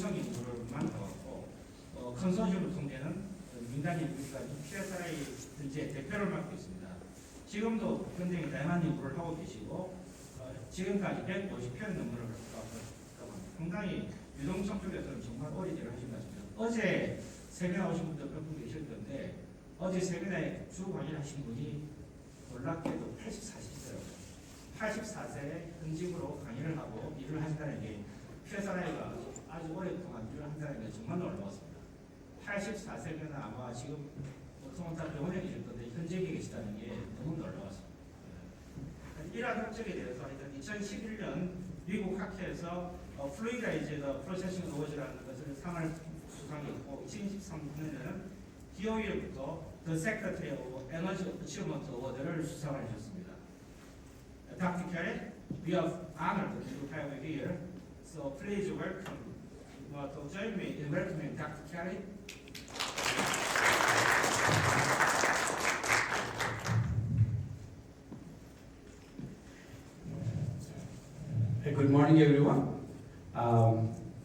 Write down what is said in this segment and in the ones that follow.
유동성 연구를만 나왔고 컨소시엄을 통제는 민간 연구기관 PSRI 현재 대표를 맡고 있습니다. 지금도 굉장히 다양한 연구를 하고 계시고 지금까지 150편 논문을 상당히 유동성 쪽에서는 정말 오래 일을 하신 것 같습니다. 어제 세미나 오신 분들 몇 분 계실 건데 어제 세미나에 주 강의하신 분이 놀랍게도 84세였어요. 84세에 현직으로 강의를 하고 일을 하신다는 게 PSRI가 아주 오랫동안 일을 한다는 게 정말 놀라웠습니다. 84세면 아마 지금 보통은 다 병원에 계실 건데 현직에 계시다는 게 너무 놀라웠습니다. 이러한 학적에 대해서 2011년 미국 학회에서 Fluidization 프로세싱 어워즈라는 것을 상을 수상했고 2023년에는 DOE로부터 The Secretary of Energy Achievement Award를 수상하셨습니다. Dr. Carey, we are honored to have you here. So please welcome to join me in welcoming Dr. Carey. Good morning, everyone.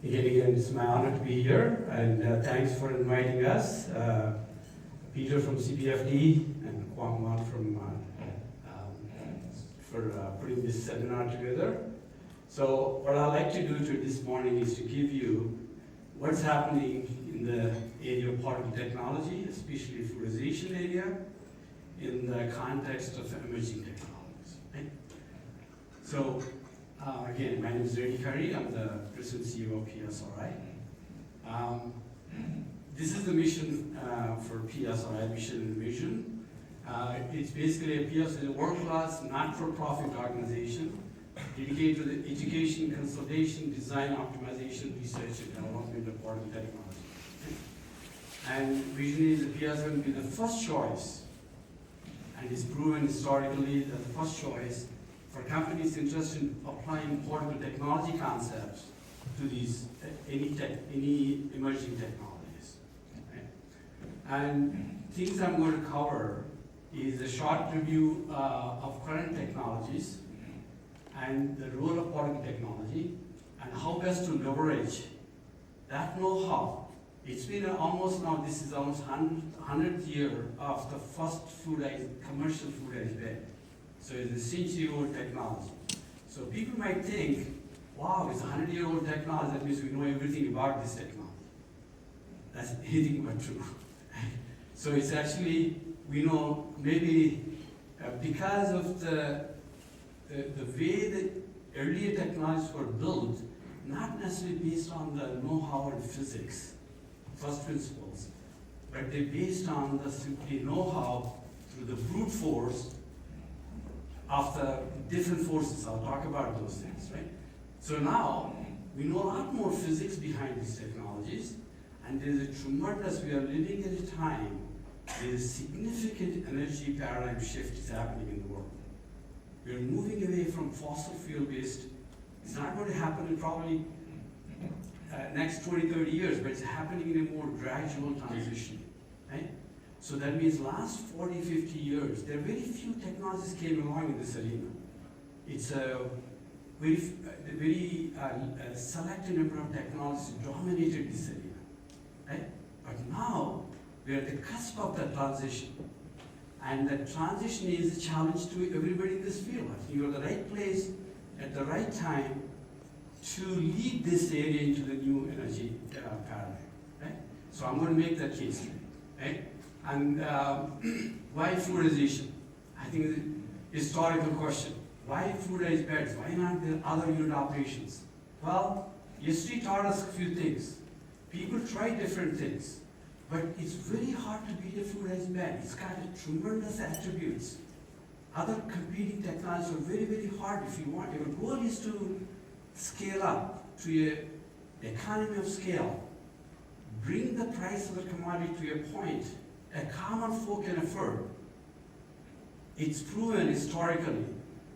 Again, it's my honor to be here, and thanks for inviting us. Peter from CPFD and Kwang Wan for putting this seminar together. So what I'd like to do this morning is to give you what's happening in the area of particle technology, especially fluidization area, in the context of emerging technologies. Right? So again, my name is Daejeon. I'm the President CEO of PSRI. This is the mission for PSRI, mission and vision. It's basically a PSRI, a world-class, not-for-profit organization dedicated to the education, consultation, design, optimization, research, and development of particle technology. And vision is the PSRI will be the first choice, and it's proven historically that the first choice for companies interested in applying particle technology concepts to these any emerging technologies. Okay? And things I'm going to cover is a short review of current technologies and the role of particle technology and how best to leverage that know-how. It's been almost now, this is almost 100th year of the first commercial fluidized bed. So it's a century-old technology. So people might think, wow, it's a 100-year-old technology, that means we know everything about this technology. That's anything but true. So it's actually, we know maybe because of the way that earlier technologies were built, not necessarily based on the know-how in physics, first principles, but they're based on the simply know-how through the brute force of the different forces. I'll talk about those things, right? So now, we know a lot more physics behind these technologies, and there's a tremendous, we are living at a time, there's a significant energy paradigm shift is happening in the world. We're moving away from fossil fuel-based, it's not going to happen in probably next 20, 30 years, but it's happening in a more gradual transition, right? So that means last 40, 50 years, there are very few technologies came along in this arena. It's a very selected number of technologies dominated this arena, right? But now, we're at the cusp of that transition. And that transition is a challenge to everybody in this field. You're at the right place at the right time to lead this area into the new energy paradigm, right? So I'm going to make that case, right? And why fluidization? I think it's a historical question. Why fluidized beds? Why not the other unit operations? Well, history taught us a few things. People try different things, but it's very hard to beat a fluidized bed. It's got tremendous attributes. Other competing technologies are very, very hard if you want. Your goal is to scale up to an economy of scale. Bring the price of the commodity to a point a common folk can afford. It's proven historically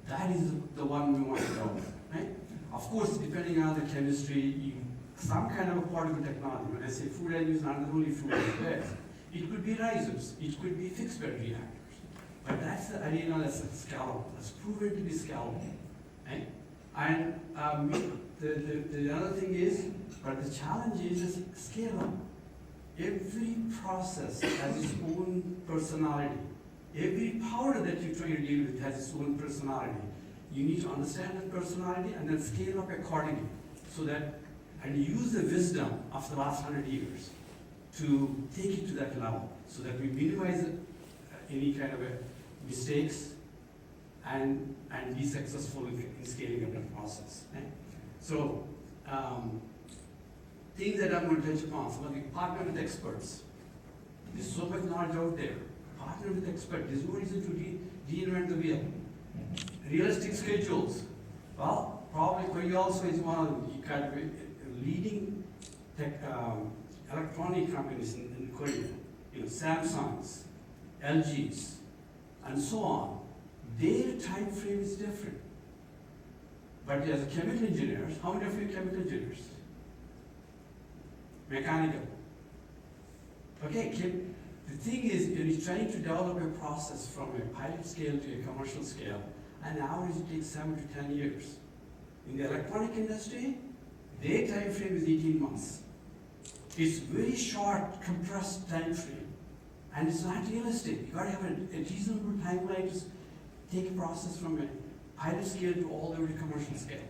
that is the one we want to go with, right? Of course, depending on the chemistry, some kind of a particle technology. When I say fluid is not only fluid beds, it could be risers, it could be fixed bed reactors. But that's the arena that's scalable, that's proven to be scalable, right? And the other thing is, but the challenge is scale up. Every process has its own personality. Every powder that you're trying to deal with has its own personality. You need to understand that personality and then scale up accordingly, so that, and use the wisdom of the last 100 years to take it to that level, so that we minimize any kind of mistakes and be successful in scaling up the process. Right? So, things that I'm going to touch upon, some of the partner with experts. There's so much knowledge out there. Partner with experts. There's no reason to reinvent the wheel. Realistic schedules. Well, probably Korea also is one of the kind of leading tech, electronic companies in Korea. You know, Samsungs, LGs, and so on. Their time frame is different. But as a chemical engineers, how many of you are chemical engineers? Mechanical. Okay, the thing is, you're trying to develop a process from a pilot scale to a commercial scale. On average, it takes 7 to 10 years. In the electronic industry, their time frame is 18 months. It's very short, compressed time frame. And it's not realistic. You gotta have a reasonable timeline to take a process from a pilot scale to all the way to commercial scale.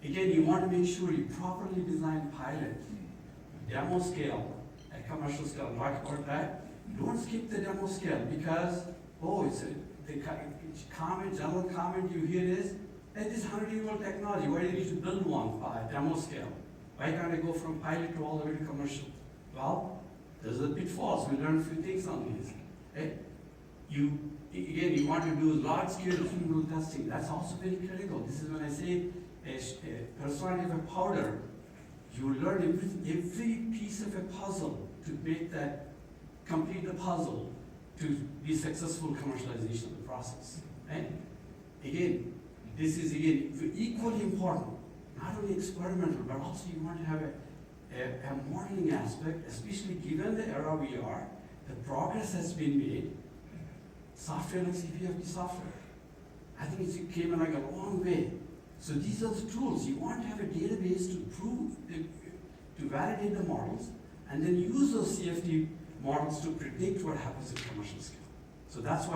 Again, you want to make sure you properly design pilot, demo scale, and commercial scale. Talk about that. Don't skip the demo scale because, the general comment you hear is, hey, this 100-year-old technology, why do you need to build one by demo scale? Why can't I go from pilot to all the way to commercial? Well, there's a pitfalls. We learned a few things on these. Hey, you want to do large-scale human testing. That's also very critical. This is when I say a personality of a powder. You learn every piece of a puzzle to make that, complete the puzzle to be successful commercialization of the process. Right? Again, this is equally important. Not only experimental, but also you want to have a modeling aspect, especially given the era we are. The progress has been made. Software like CPFD software. I think it came like a long way. So these are the tools. You want to have a database to prove, to validate the models, and then use those CFD models to predict what happens at commercial scale. So that's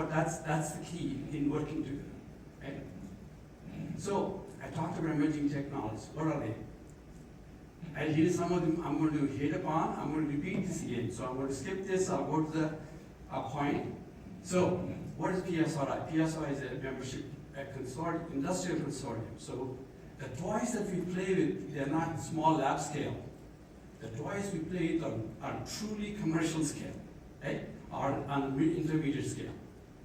the key in working together. Right? So I talked about emerging technologies. What are they? I did some of them. I'm going to hit upon. I'm going to repeat this again. So I'm going to skip this. I'll go to the point. So what is PSRI? PSRI is a membership, industrial consortium. So the toys that we play with, they're not small lab scale. The toys we play with are truly commercial scale, right? Or on intermediate scale.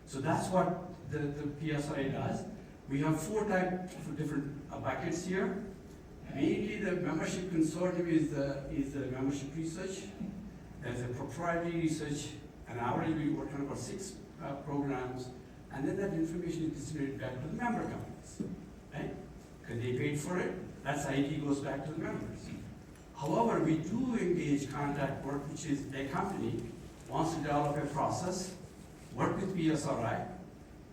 So that's what the PSRI does. We have 4 types of different buckets here. Mainly the membership consortium is the membership research. There's a proprietary research, and average we work on about 6 programs, and then that information is distributed back to the member companies, right? Because they paid for it, that's IT goes back to the members. However, we do engage contract work, which is a company wants to develop a process, work with PSRI,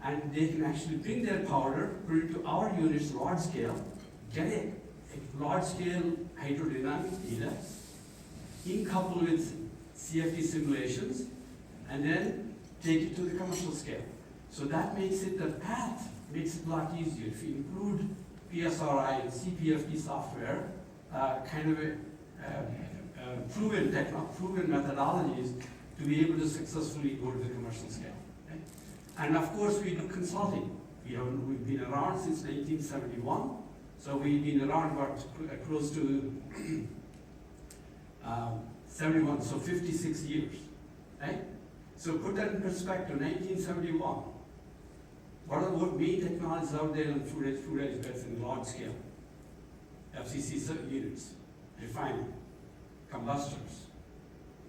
and they can actually bring their powder, put it to our units, large scale, get a large scale hydrodynamic data, in couple with CFD simulations, and then take it to the commercial scale. So that makes it, the path makes it a lot easier. If you include PSRI and CPFD software, kind of proven methodologies to be able to successfully go to the commercial scale. Right? And of course, we do consulting. We've been around since 1971, so we've been around about close to 71, so 56 years. Right? So put that in perspective, 1971. What are the main technologies out there in fluidized beds in large scale? FCC units, refining, combustors.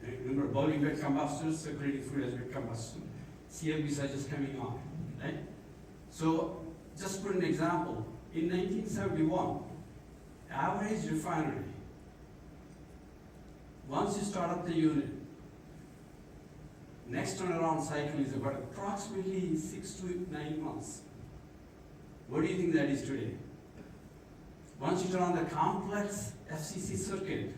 Remember, boiling bed combustors, circulating fluidized bed combustion. CFBs are just coming on, right? So just put an example. In 1971, average refinery, once you start up the unit, next turnaround cycle is about approximately 6 to 9 months. What do you think that is today? Once you turn on the complex FCC circuit,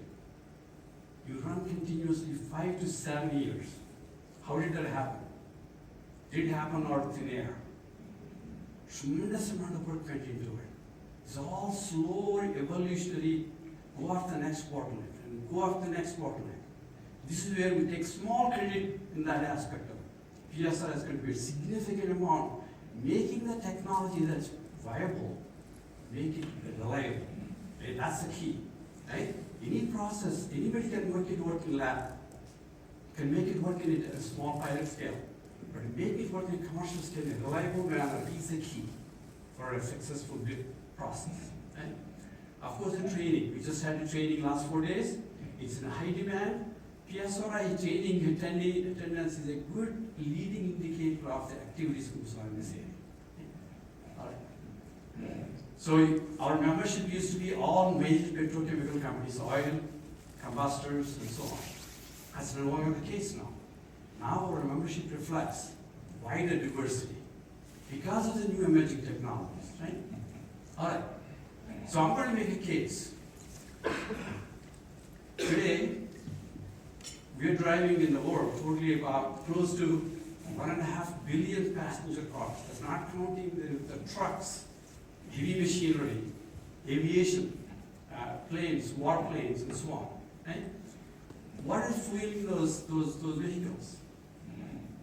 you run continuously 5 to 7 years. How did that happen? Did it happen out of thin air? Tremendous amount of work went into it. It's all slow evolutionary, go after the next bottleneck and go after the next bottleneck. This is where we take small credit in that aspect of it. PSR is going to be a significant amount, making the technology that's viable, make it reliable. Right? That's the key. Right? Any process, anybody can work in lab, can make it work in a small pilot scale, but make it work in a commercial scale in a reliable manner is the key for a successful process. Right? Of course, the training. We just had the training last 4 days. It's in high demand. PSRI training attendance is a good leading indicator of the activities going on in this area. All right. So our membership used to be all major petrochemical companies, oil, combustors, and so on. That's no longer the case now. Now our membership reflects wider diversity because of the new emerging technologies, right? All right. So I'm going to make a case. Today, we are driving in the world totally about close to 1.5 billion passenger cars. That's not counting the trucks, heavy machinery, aviation, planes, warplanes, and so on. Right? What is fueling those vehicles?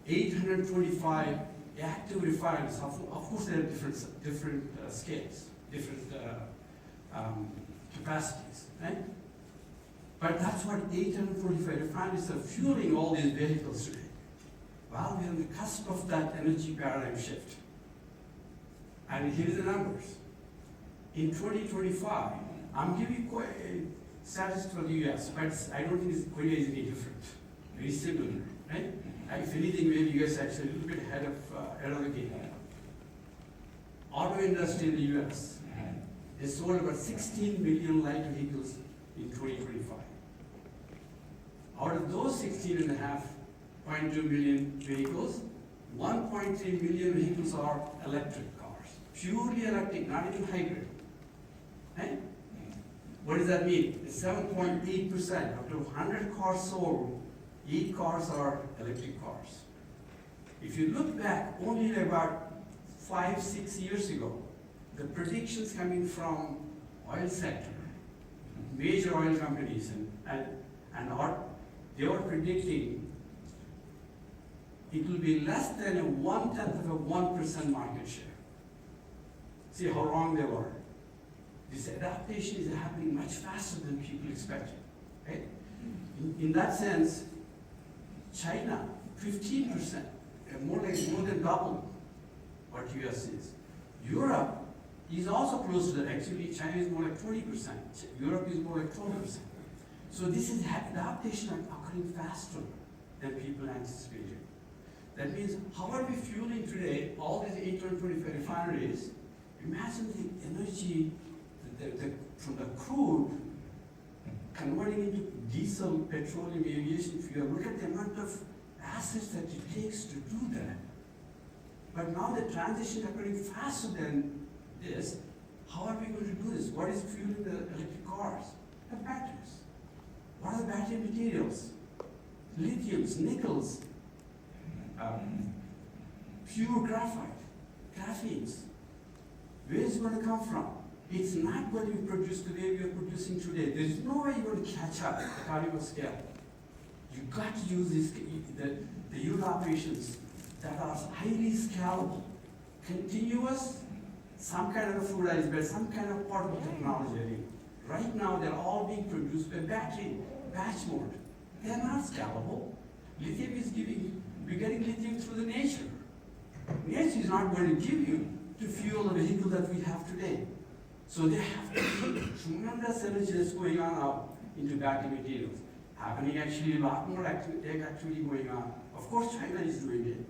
825 active refineries. Of course, there are different scales, different capacities, right? But that's what 845 refineries are fueling all these vehicles today. Well, we're on the cusp of that energy paradigm shift. And here's the numbers. In 2025, I'm giving you statistics for the US, but I don't think Korea is any different. Very similar, right? If anything, maybe US actually a little bit ahead of the game. Auto industry in the US, they sold about 16 million light vehicles in 2025. Out of those 16.5 million vehicles, 1.3 million vehicles are electric cars. Purely electric, not even hybrid. Right? What does that mean? 7.8%. Out of 100 cars sold, 8 cars are electric cars. If you look back only about 5-6 years ago, the predictions coming from oil sector, major oil companies, they were predicting it will be less than 0.1% market share. See how wrong they were. This adaptation is happening much faster than people expected. Right? In that sense, China, 15%, more than double what US is. Europe is also close to that. Actually, China is more like 20%. Europe is more like 12%. So this is adaptation occurring faster than people anticipated. That means, how are we fueling today all these 825 refineries? Imagine the energy from the crude converting into diesel, petroleum, aviation fuel. Look at the amount of assets that it takes to do that. But now the transition is occurring faster than this. How are we going to do this? What is fueling the electric cars? The batteries. What are the battery materials? Lithiums, nickels, pure graphite, graphenes. Where is it going to come from? It's not going to be produced the way we are producing today. There's no way you're going to catch up at the carnival scale. You've got to use the unit operations that are highly scalable, continuous, some kind of a fluidized bed, some kind of portable technology. Right now, they're all being produced by batch mode. They're not scalable. Lithium is we're getting lithium through the nature. Nature is not going to give you to fuel the vehicle that we have today. So there have to be tremendous energy that's going on now into battery materials. Happening actually a lot more activity going on. Of course, China is doing it.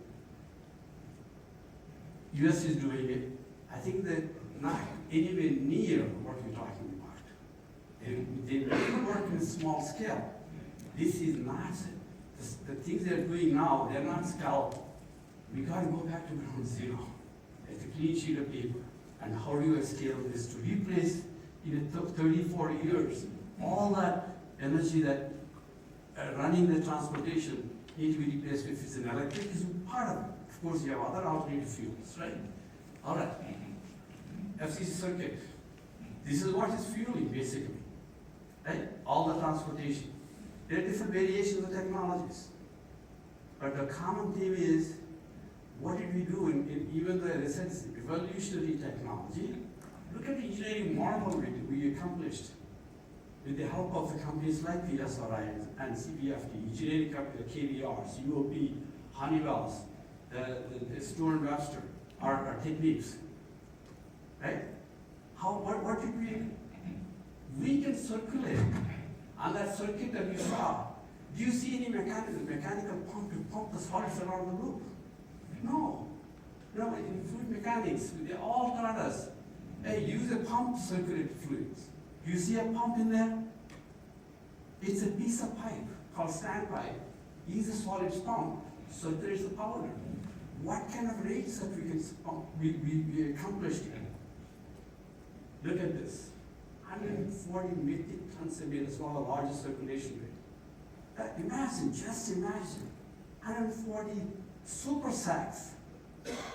US is doing it. I think that not anywhere near what we're talking about. They really work in a small scale. This is not, the things they're doing now, they're not scalable. We got to go back to ground zero. It's a clean sheet of paper. And how do you scale this to replace it took 34 years. All that energy that running the transportation need to be replaced with is an electric is part of it. Of course, you have other alternative fuels, right? All right. FCC circuit. This is what is fueling, basically. Right? All the transportation. There are different variations of technologies. But the common theme is, what did we do even though I said it's revolutionary technology, look at the engineering marvel we accomplished with the help of the companies like PSRI and CBFD, engineering companies, KBRs, UOP, Honeywells, the Stewart Webster, our techniques. Right? What did we do? We can circulate on that circuit that you saw. Do you see any mechanical pump to pump the solids around the loop? No. No, in fluid mechanics, they all taught us, hey, use a pump to circulate fluids. Do you see a pump in there? It's a piece of pipe called standpipe. Use a solids pump, circulates the powder. What kind of rates that we can pump, we accomplished here? Look at this. 140 metric tons a minute is one of the largest circulation rate. Imagine, just imagine, 140 super sacks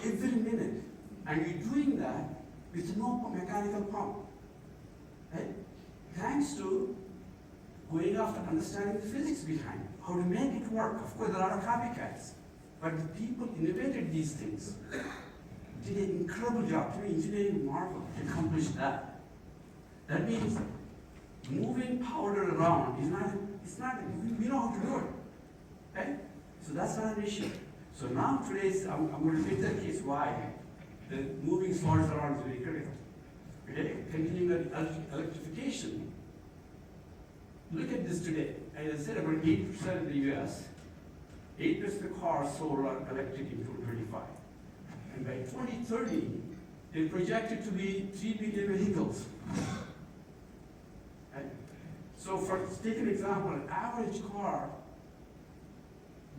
every minute. And you're doing that with no mechanical pump. Right? Thanks to going after understanding the physics behind it, how to make it work. Of course, there are copycats. But the people innovated these things. Did an incredible job. To me, engineering marvel to accomplish that. That means moving powder around is not, we know how to do it. Right? So that's not an issue. So now I'm going to take that case why the moving solids around is very critical. Okay? Continuing the electrification. Look at this today. As I said, about 8% of the US, 8% of the cars sold are electric in 2025. And by 2030, they're projected to be 3 billion vehicles. Right? So take an example, an average car,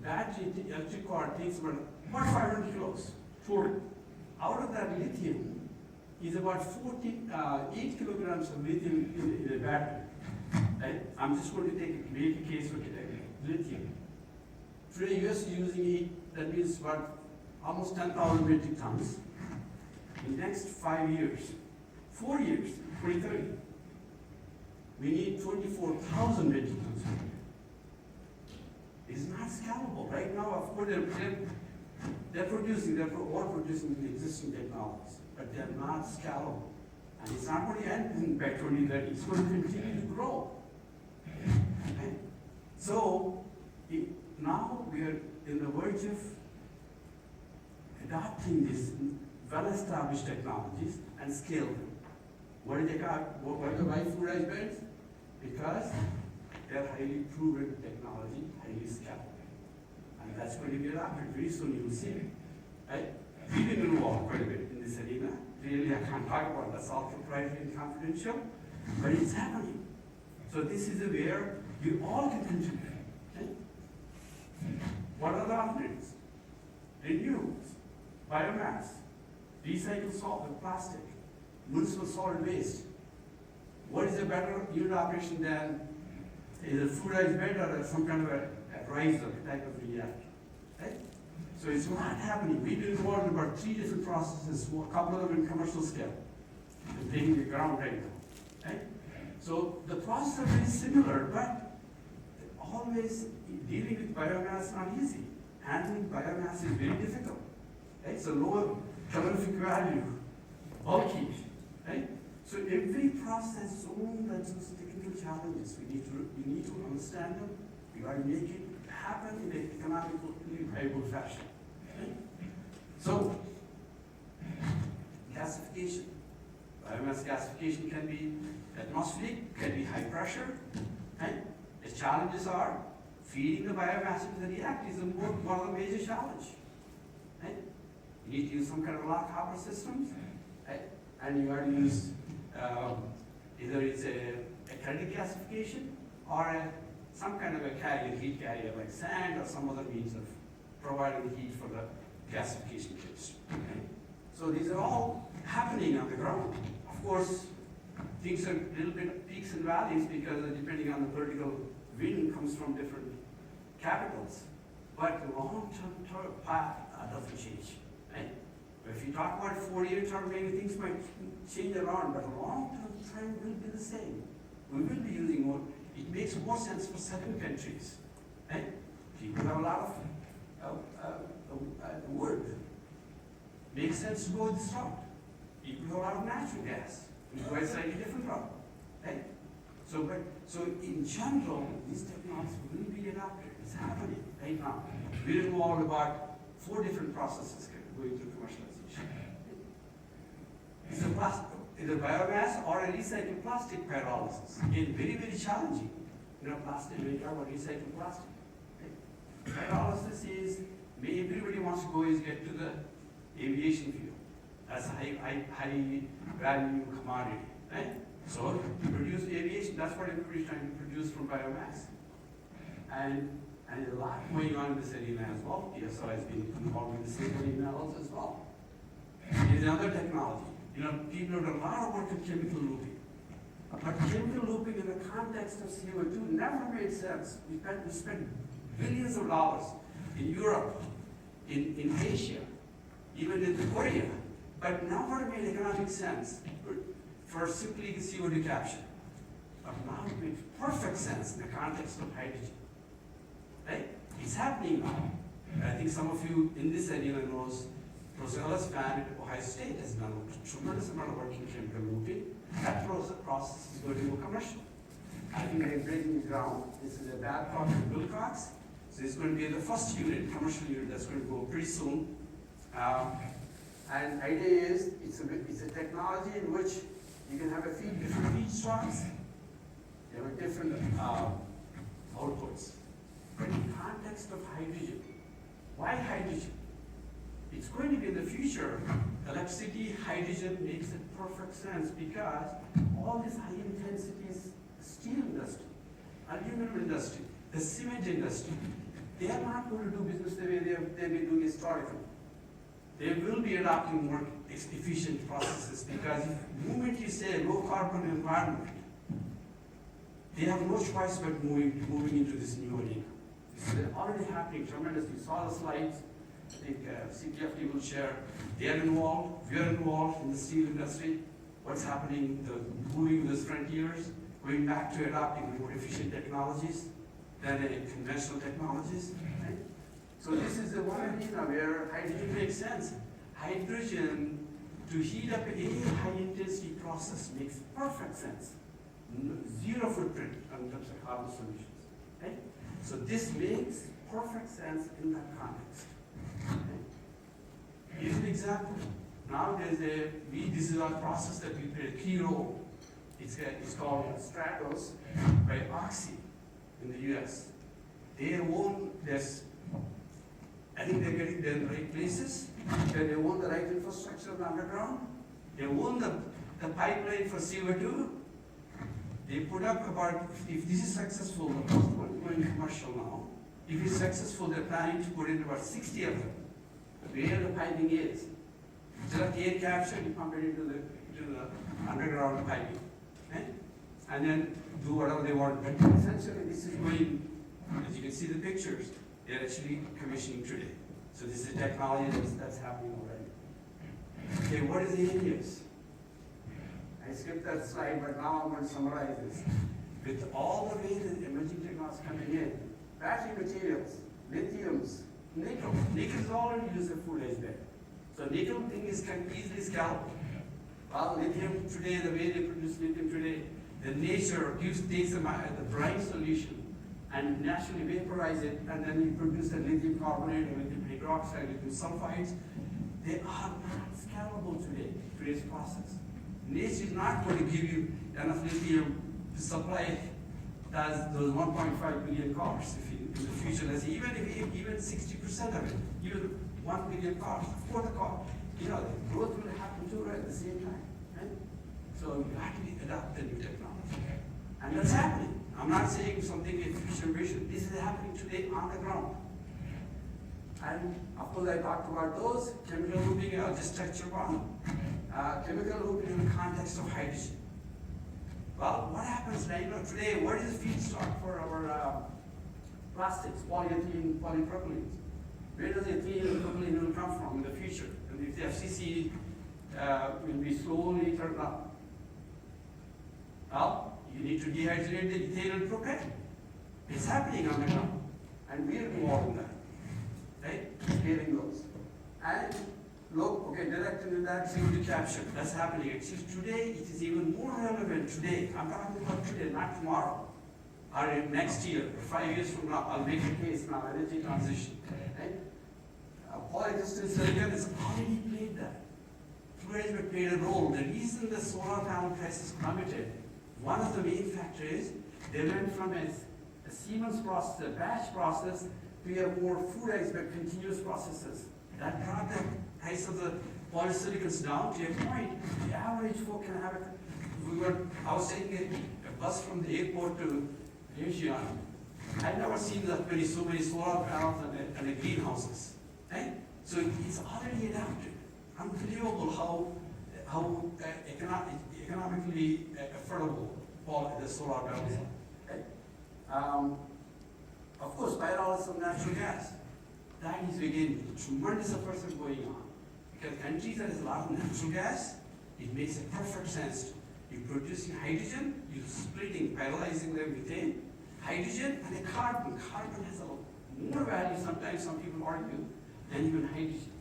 battery electric car takes about 500 kilos, full. Out of that lithium is about 8 kilograms of lithium in the battery. Right? I'm just going to make a case for lithium. Today, US is using 8, that means about almost 10,000 metric tons. In the next 5 years, 4 years, 2030, we need 24,000 metric tons. It's not scalable. Right now, of course, they're producing the existing technologies, but they're not scalable. And it's not going to end by 2030, it's going to continue to grow. Okay? So, now we are in the verge of adopting these well-established technologies and scale them. Why do why fluidized beds? Because they're highly proven technology, highly scalable. And that's going to be adopted very soon, you'll see. Right? We've been involved quite a bit in this arena. Really, I can't talk about it. That's all proprietary and confidential, but it's happening. So this is where you all can contribute. Okay? What are the alternatives? Renewables, biomass, recycled solid plastic, municipal solid waste. What is a better unit operation than either fluidized bed or some kind of a riser type of reactor? Right? So it's not happening. We've been involved in about 3 different processes, a couple of them in commercial scale, and taking the ground right now. Right? So the processes are very similar, but always dealing with biomass is not easy. Handling biomass is very difficult. Right? So lower calorific value, bulky. Right? So every process has its own technical challenges. We need to understand them. We got to make it happen in an economically viable fashion. Right? So, gasification. Biomass gasification can be atmospheric, can be high pressure. Right? The challenges are feeding the biomass into the reactor is one of the major challenges. Right? You need to use some kind of lock hopper systems, right? And you got to use either it's a credit gasification or some kind of a carrier, heat carrier like sand or some other means of providing the heat for the gasification kits. Okay? So these are all happening on the ground. Of course, things are a little bit of peaks and valleys because depending on the political wind comes from different capitals. But the long-term path doesn't change, right? If you talk about 4-year term, maybe things might change around, but the long-term trend will be the same. We will be using more. It makes more sense for certain countries, right? People have a lot of wood. Makes sense to go this route. People have a lot of natural gas. We go a slightly different route, right? So in general, these technologies will be adopted. It's happening right now. We're involved about 4 different processes going through commercialization. Either biomass or a recycled plastic pyrolysis. Again, very, very challenging. Plastic, when you talk about recycled plastic. Okay? Pyrolysis is, everybody wants to go is get to the aviation fuel. That's a high value commodity, right? So to produce aviation, that's what everybody's trying to produce from biomass. And there's a lot going on in this arena as well. PSO has been involved in the same arena also as well. There's another technology. People have done a lot of work in chemical looping. But chemical looping in the context of CO2 never made sense. We spent billions of dollars in Europe, in Asia, even in Korea, but never made economic sense for simply CO2 capture. But now it makes perfect sense in the context of hydrogen. Right? It's happening now. I think some of you in this arena knows Professor Ellis Fan at Ohio State has done a tremendous amount of work in chemical looping. That process is going to go commercial. I think they're breaking ground. This is a bad product of Wilcox. So it's going to be the first unit, commercial unit, that's going to go pretty soon. And the idea is, it's a technology in which you can have different feedstocks. You have different outputs. But in the context of hydrogen, why hydrogen? It's going to be in the future. Electricity, hydrogen makes a perfect sense because all these high intensities, the steel industry, aluminum industry, the cement industry, they are not going to do business the way they've been doing historically. They will be adopting more efficient processes because the moment you say low carbon environment, they have no choice but moving into this new arena. This is already happening tremendously. You saw the slides. I think CPFD will share. They are involved. We are involved in the steel industry. What's happening? The moving those frontiers, going back to adopting more efficient technologies than conventional technologies. Right? So this is the one arena where hydrogen makes sense. Hydrogen to heat up a high intensity process makes perfect sense. Zero footprint in terms of carbon solutions. Right? So this makes perfect sense in that context. Okay? Here's an example. Now this is our process that we play a key role. It's called Stratos by Oxy in the US. They own this. I think they're getting the right places. They own the right infrastructure of the underground. They own the pipeline for CO2. They put up about, if this is successful, the first one going commercial now, if it's successful, they're planning to put in about 60 of them, where the piping is. Instead of air capture, you pump it into the underground piping. Okay? And then do whatever they want. But essentially, this is going, as you can see the pictures, they're actually commissioning today. So this is technology that's happening already. Okay, what is the ABS? I skipped that slide, but now I'm going to summarize this. With all the way that emerging technologies coming in, battery materials, lithiums, nickel. Nickel is already used in food as well. So nickel thing can easily scalable. Well, lithium today, the way they produce lithium today, the nature takes the brine solution and naturally vaporize it, and then you produce a lithium carbonate or lithium hydroxide, lithium sulfides. They are not scalable today, today's process. Nature is not going to give you enough lithium to supply those 1.5 billion cars in the future. Let's say even 60% of it, even 1 billion cars. Of course, the growth will happen too at the same time. Right? So you have to adapt the new technology, and that's happening. I'm not saying something in future vision. This is happening today on the ground. And of course, I talked about those. Chemical looping, I'll just touch upon. Chemical looping in the context of hydrogen. Well, what happens now? Today, what is the feedstock for our plastics, polyethylene, polypropylene? Where does ethylene and propylene will come from in the future? And if the FCC will be slowly turned up. Well, you need to dehydrate the ethane and propane. It's happening on the ground. And we're involved in that. Right? Scaling those. And look, okay, direct and indirect CO2 capture. That's happening. Actually, today, it is even more relevant today. I'm talking about today, not tomorrow. Or next year, or 5 years from now. I'll make a case now, energy transition. Right? Polycrystalline silicon has already played that. Fluidization played a role. The reason the solar panel prices plummeted, one of the main factors is they went from a Siemens process, a batch process, to a more fluidized but continuous processes. That brought the price of the polysilicons down to a point. The average folk can have it. I was taking a bus from the airport to Daejeon. I'd never seen so many solar panels and the greenhouses. Right? So it's already adapted. Unbelievable how economically affordable the solar panels are. Right? Of course, pyrolysis of natural gas. That is again tremendous efforts are going on. Because countries that has a lot of natural gas, it makes a perfect sense. You're producing hydrogen, you're splitting, pyrolyzing the methane, hydrogen and a carbon. Carbon has a more value, sometimes some people argue, than even hydrogen.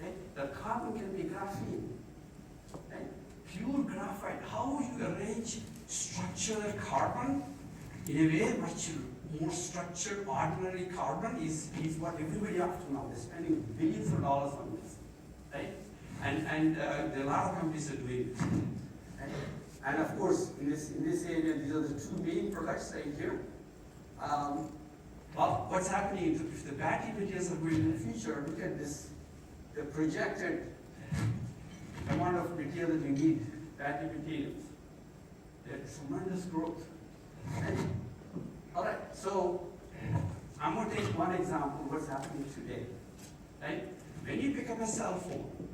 Right? The carbon can be graphene. Right? Pure graphite. How you arrange structural carbon in a way much more structured, ordinary carbon is what everybody up to now. They're spending billions of dollars on this. Right? And there are a lot of companies that are doing this. Right? And of course, in this area, these are the two main products right here. Well, what's happening if the battery materials are going in the future? Look at this, the projected amount of material that we need, battery materials. There's tremendous growth. And, all right, so I'm going to take one example of what's happening today. Right? When you pick up a cell phone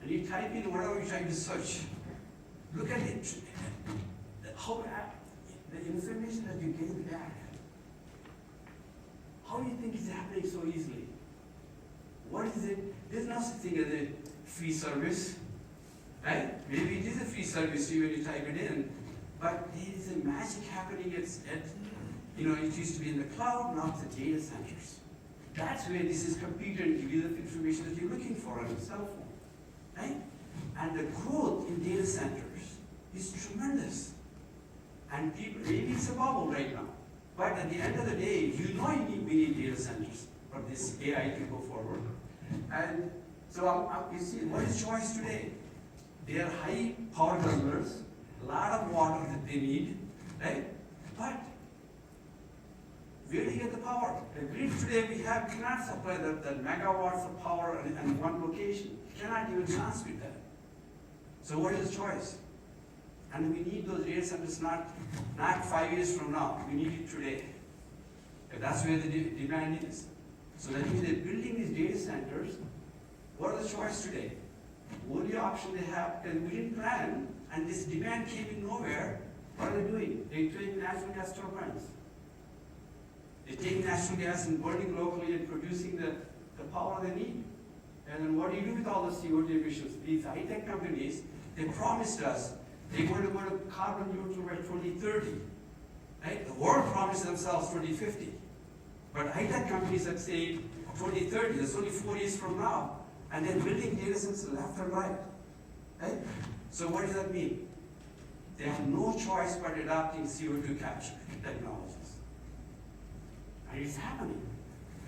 and you type in whatever you're trying to search, look at it, how the information that you're getting back. How do you think it's happening so easily? What is it? There's no such thing as a free service, right? Maybe it is a free service to you when you type it in, but there is a magic happening it used to be in the cloud, now it's the data centers. That's where this is computed and give you the information that you're looking for on your cell phone, right? And the growth in data centers is tremendous. And people, maybe it's a bubble right now, but at the end of the day, we need data centers for this AI to go forward. And so you see, what is choice today? They are high power guzzlers, a lot of water that they need, right? But where do you get the power? The grid today we have cannot supply the megawatts of power in one location. You cannot even transmit that. So what is the choice? And we need those data centers not 5 years from now. We need it today. And that's where the demand is. So that means they're building these data centers. What are the choice today? Only option they have, because we didn't plan, and this demand came in nowhere. What are they doing? They're doing natural gas turbines. They're taking natural gas and burning locally and producing the power they need. And then what do you do with all the CO2 emissions? These high-tech companies, they promised us they're going to go to carbon neutral by 2030. Right? The world promised themselves 2050. But high-tech companies have said 2030, that's only 4 years from now. And they're building data centers left and right. Right? So what does that mean? They have no choice but adopting CO2 capture technologies. And it's happening.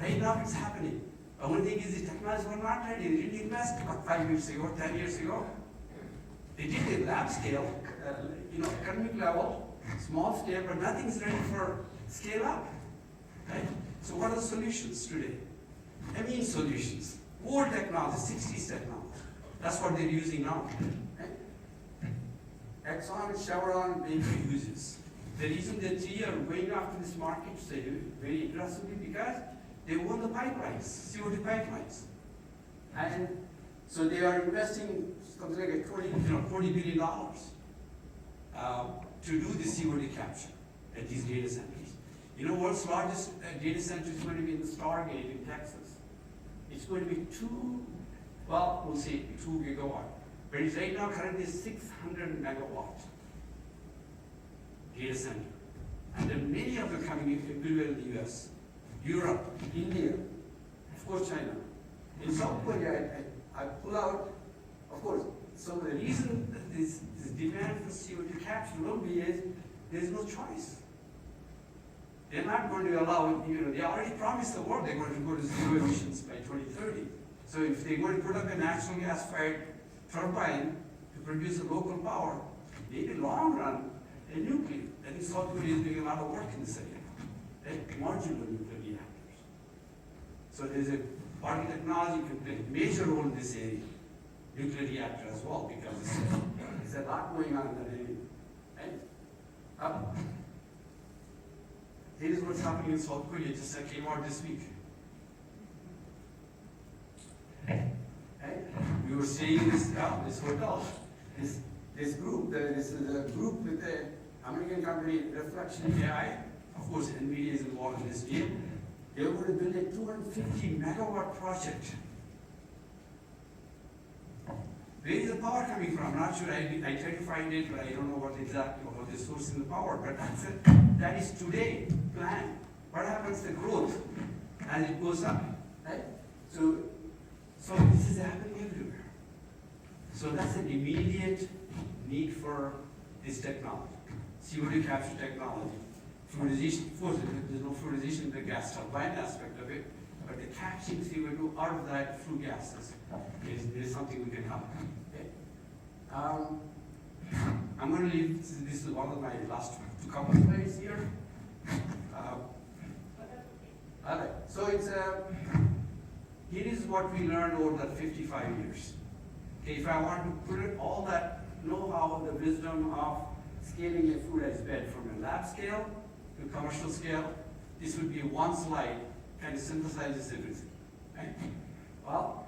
Right now it's happening. The only thing is the technologies were not ready. They didn't invest about 5 years ago, 10 years ago. They did it lab scale, academic level, small scale, but nothing's ready for scale up. Right? So what are the solutions today? Amine solutions, old technology, 60s technology. That's what they're using now. Right? Exxon and Chevron, Baker uses. The reason that they are going after this market very aggressively because they own the pipelines, CO2 pipelines. And so they are investing something like $20 billion. to do the CO2 capture at these data centers. You know, world's largest data center is going to be in the Stargate in Texas. It's going to be we'll say 2 gigawatt. But it's right now currently 600 megawatt data center. And there are many of them coming in everywhere in the US, Europe, India, of course China. In South Korea, I pull out, of course, so the reason that this demand for CO2 capture will be is there's no choice. They're not going to allow, they already promised the world they're going to go to zero emissions by 2030. So if they're going to put up a natural gas-fired turbine to produce a local power, maybe long run, a nuclear. I think South Korea is doing a lot of work in this area, right? Modular nuclear reactors. So there's a part of technology can play a major role in this area, nuclear reactor as well, because there's a lot going on in that area, right? Here's what's happening in South Korea, just came out this week. Right? We were staying in this hotel, this group, this is a group with the American company Reflection AI. Of course, NVIDIA is involved in this deal. They were going to build a 250 megawatt project. Where is the power coming from? I'm not sure. I tried to find it, but I don't know what exactly what they're sourcing the power. But that's it. That is today plan. What happens to growth as it goes up? Right? So this is happening everywhere. So that's an immediate need for this technology. CO2 capture technology. Fluidization, of course, there's no fluidization in the gas turbine aspect of it, but the capturing CO2 out of that flue gases is something we can help. Okay? I'm going to leave, this is one of my last two couple of slides here. All right, so here is what we learned over that 55 years. Okay, if I want to put it, all that know-how, the wisdom of scaling a fluidized bed from a lab scale to commercial scale, this would be one slide, kind of synthesizes everything. Right? Well,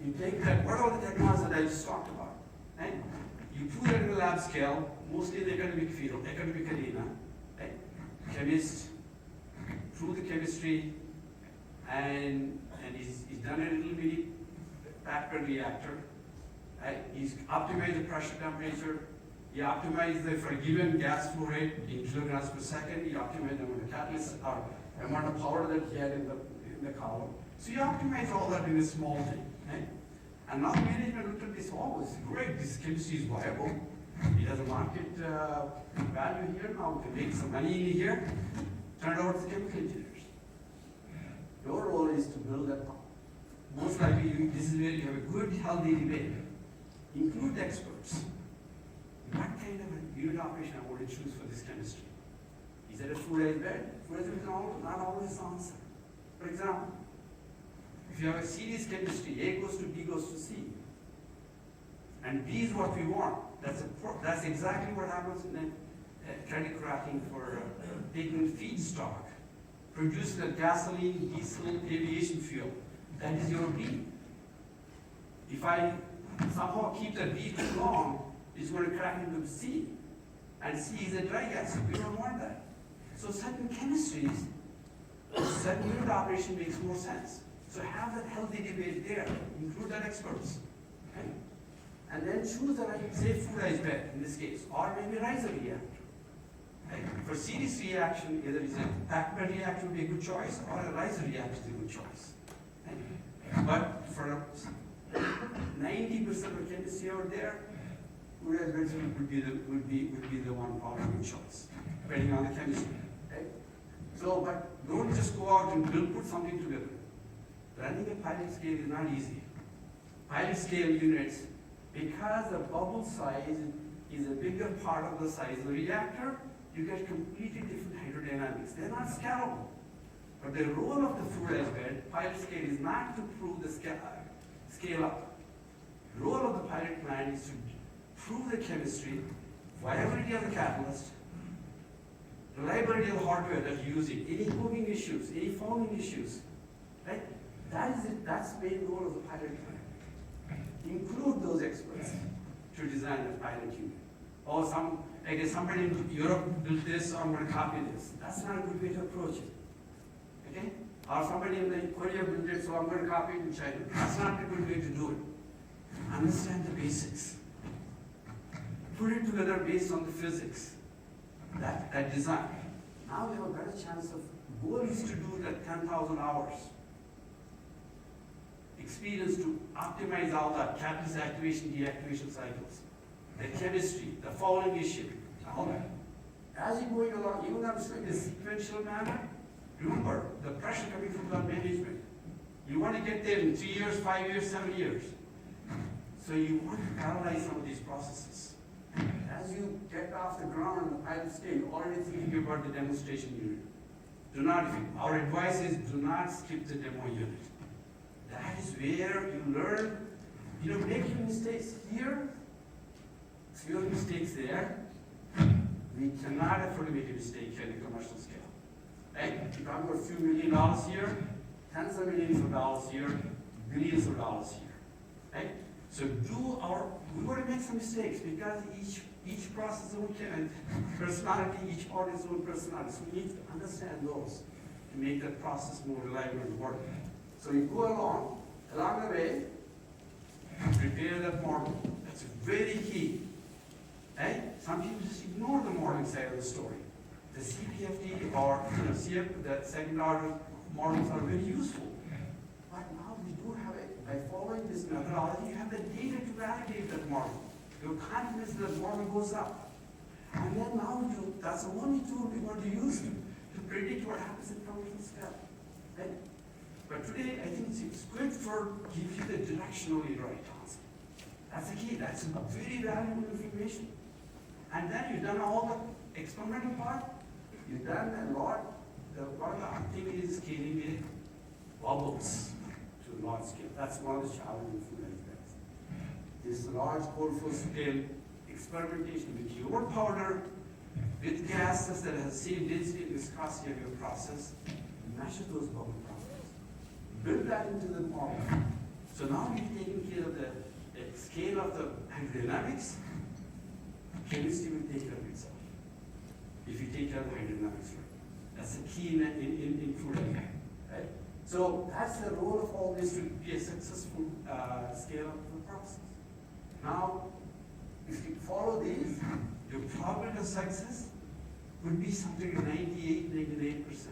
you take that, what are the technologies that I just talked about? Right? You put it in the lab scale, mostly in the academic field, academic arena, right? Chemist, through the chemistry, and he's done a little bitty factor reactor. Right? He's optimized the pressure temperature. He optimized for a given gas flow rate in kilograms per second. He optimized the amount of catalyst or amount of power that he had in the column. So you optimize all that in a small thing. Right? And now management looked at this, oh, it's great, this chemistry is viable. It has a market value here, now we can make some money in here. Turned out it's chemical engineers. Your role is to build that power. Most likely, this is where you have a good, healthy debate. Include experts. What kind of a unit operation I want to choose for this chemistry? Is it a fluidized bed? Fluidized is not always the answer. For example, if you have a series chemistry, A goes to B goes to C, and B is what we want. That's exactly what happens in credit cracking for taking feedstock, producing a gasoline, diesel, aviation fuel. That is your B. If I somehow keep the B too long, it's going to crack into C, and C is a dry gas, so we don't want that. So certain chemistries, certain unit operation makes more sense. So have that healthy debate there, include that experts. Okay? And then choose the right, say, fluidized bed in this case, or maybe riser reactor. Okay? For series reaction, either it's a packed bed reactor would be a good choice, or a riser reactor is a good choice. Okay? But for 90% of chemistry out there, fluidized beds would be the one probably good choice, depending on the chemistry. Okay? So, but don't just go out and put something together. Running a pilot scale is not easy. Pilot scale units, because the bubble size is a bigger part of the size of the reactor, you get completely different hydrodynamics. They're not scalable. But the role of the fluidized bed, pilot scale, is not to prove the scale up. The role of the pilot plant is to prove the chemistry, viability of the catalyst, reliability of the hardware that you're using, any cooking issues, any foaming issues, right? That is it. That's the main role of the pilot plant. Include those experts to design a pilot unit. Or some Like if somebody in Europe built this, so I'm going to copy this. That's not a good way to approach it. Okay? Or somebody in the Korea built it, so I'm going to copy it in China. That's not a good way to do it. Understand the basics. Put it together based on the physics. That design. Now we have a better chance of, goal is to do that 10,000 hours. Experience to optimize all that catalyst activation, deactivation cycles. The chemistry, the fouling issue, all that. As you're going along, even though it's in a sequential manner, remember the pressure coming from the management. You want to get there in 3 years, 5 years, 7 years. So you want to paralyze some of these processes. As you get off the ground on the pilot stage, already thinking about the demonstration unit. Do not, our advice is do not skip the demo unit. That is where you learn, make your mistakes here, fewer mistakes there. We cannot afford to make a mistake here in a commercial scale. Right? You're talking about a few $1 million here, tens of millions of dollars here, billions of dollars here. Right? So we want to make some mistakes because each process is own personality, each part is own personality. So we need to understand those to make that process more reliable and work. So you go along the way, prepare that model. That's very key. Right? Some people just ignore the modeling side of the story. The CPFD or the second order models are very useful. But now we do have it. By following this methodology, you have the data to validate that model. Your confidence in that model goes up. And then now that's the only tool we want to use to predict what happens in commercial scale. Right? But today, I think it's good for give you the directionally right answer. That's the key. That's very valuable information. And then you've done all the experimental part. You've done a lot. One of the activity is scaling the bubbles to large scale. That's one of the challenges for these guys. This large full scale experimentation with your powder, with gases that have the same density and viscosity of your process, measure those bubble properties. Build that into the model. So now you're taking care of the scale of the hydrodynamics. Chemistry will take care of itself. If you take care of the hydrodynamics, right? That's the key in fluidization, right? So that's the role of all this to be a successful scale of the process. Now, if you follow these, your probability of success would be something like 98, 99%.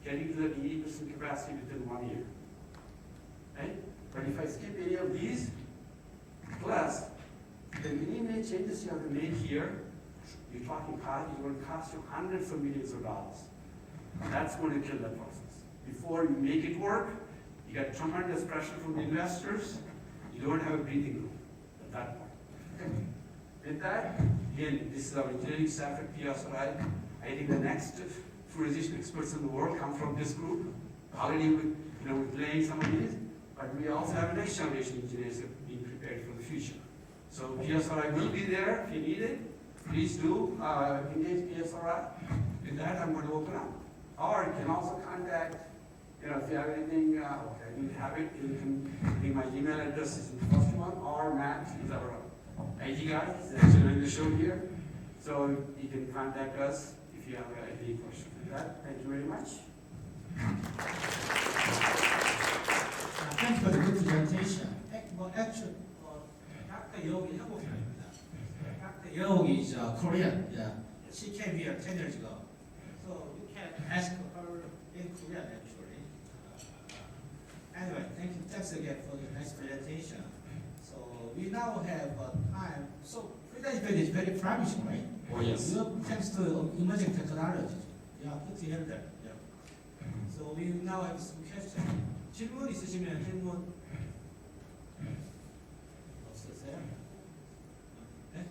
Getting to that 80% capacity within 1 year. Right? But if I skip any of these, plus the many changes you have to make here, you're talking cost, it's going to cost you hundreds of millions of dollars. That's going to kill that process. Before you make it work, you got tremendous pressure from the investors, you don't have a breathing room at that point. Okay. With that, again, this is our engineering staff at PSRI. I think the next fluidization experts in the world come from this group. Already we're playing some of these, but we also have next generation engineers being prepared for the future. So PSRI will be there if you need it. Please do engage PSRI. With that, I'm going to open up. Or you can also contact, if you have anything, okay, I didn't have it, you can, my email address is in the first one, or Matt is our IT guy, he's actually in the show here. So you can contact us if you have any questions. With that, thank you very much. Thanks for the good presentation. Actually, Dr. Yogi 한국인입니다. Dr. Yogi is Korean. Yeah, she came here 10 years ago. So you can ask her in Korean actually. Anyway, thanks again for the nice presentation. So we now have time. So fluidization is very promising, right? Oh yes. Thanks to emerging technology. Yeah, put together. Yeah. So we now have some questions. 질문 있으시면 질문 없으세요? 네?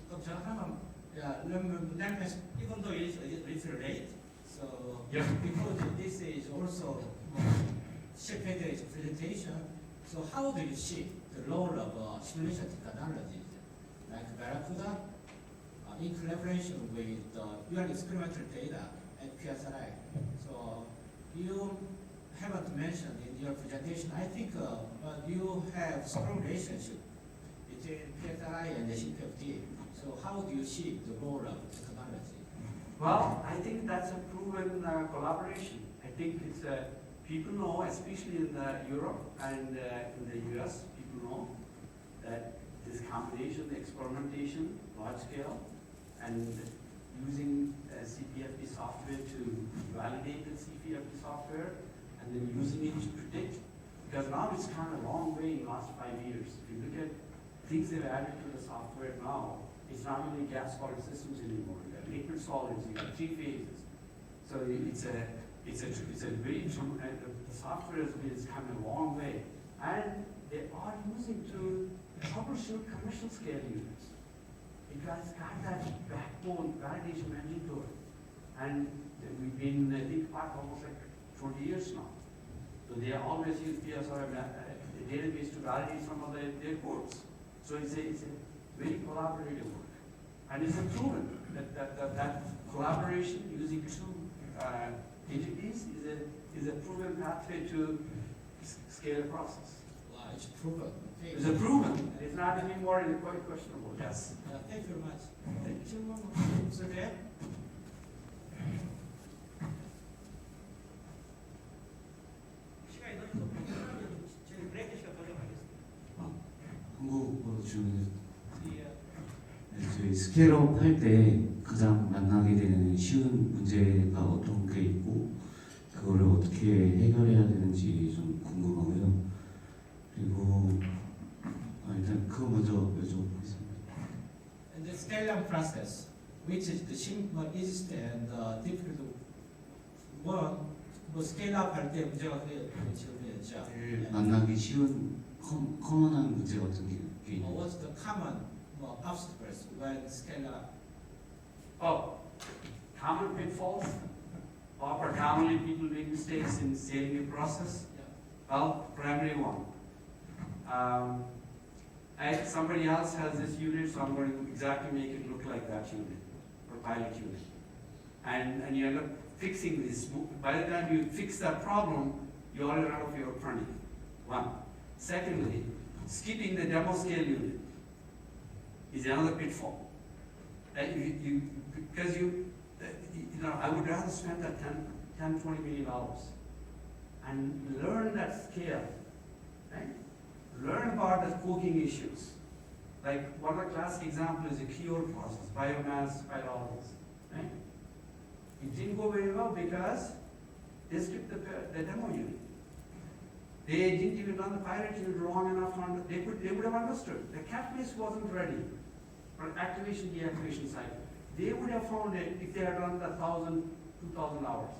그럼 제가 하나만, even though it's a little late, so yeah. because this is also Shepard's presentation, so how do you see the role of simulation technologies like Barracuda in collaboration with your experimental data at PSRI? So you haven't mentioned in your presentation, I think you have strong relationship between PSRI and the CPFD. So how do you see the role of technology? Well, I think that's a proven collaboration. I think it's people know, especially in Europe and in the US, people know that this combination, the experimentation, large scale, and using CPFD software to validate the CPFD software, and then using it to predict. Because now it's kind of a long way in the last 5 years. If you look at things they've added to the software now, it's not only gas-solid systems anymore. You got liquid solids, you got 3 phases. So it's a very the software has come a long way, and they are using to troubleshoot commercial scale units. It's got that backbone validation engine to it, and we've been I think part almost like 20 years now. So they always use PSR database to validate some of their codes. So it's a very collaborative work, and it's proven that collaboration using two entities is a proven pathway to scale a process. Wow, it's proven. Okay. It's a proven. It's not anymore quite questionable. Yes. Thank you very much. 질문 없으세요? 시간이 너무 없어서 저희 브레이크 시간 가져가겠습니다. 한국어로 질문해 예. 네, 저희 스케일업 할 때 가장 만나게 되는 쉬운 문제가 어떤 게 있고 그거를 어떻게 해결해야 되는지 좀 궁금하고요. 그리고 일단 그거 먼저 여쭤보겠습니다. And the scale-up process, which is the simple, easiest and difficult one, 뭐 scale-up 할 때 문제가 그게 질문이었죠. 제일 만나기 쉬운 커먼한 문제 같은 게 있나요? What's the common obstacles when scale-up? Oh, common pitfalls, or commonly people make mistakes in scaling a process. Well, primary one. Somebody else has this unit, so I'm going to exactly make it look like that unit, or pilot unit. And you end up fixing this. By the time you fix that problem, you already run out of your running. One. Secondly, skipping the demo scale unit is another pitfall. Because I would rather spend that $10, $20 million and learn that scale, right? Learn about the cooking issues. Like one of the classic example is the cure process, biomass pyrolysis, right? It didn't go very well because they skipped the demo unit. They didn't even run the pilot unit long enough to they would have understood. The catalyst wasn't ready for activation deactivation cycle. They would have found it if they had run 1,000, 2,000 hours.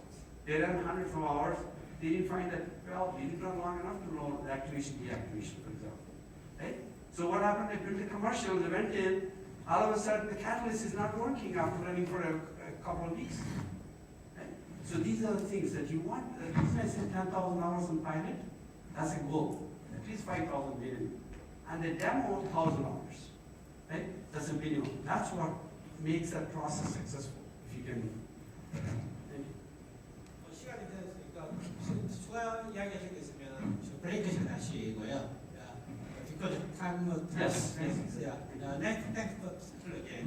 They ran 100 from hours. They didn't find that, well, they didn't run long enough to know the activation deactivation, for example. Right? So what happened? They built a commercial, they went in, all of a sudden the catalyst is not working after running for a couple of weeks. Right? So these are the things that you want. The reason I said 10,000 hours on pilot, that's a goal. At least 5,000 minimum. And the demo, 1,000 hours. Right? That's a minimum. That's what makes that process successful. If you can. 시간이 되었으니까 추가 이야기하실 게 있으면 브레이크 시간 하시고요. Because time Yes. yeah. Next, thanks for again.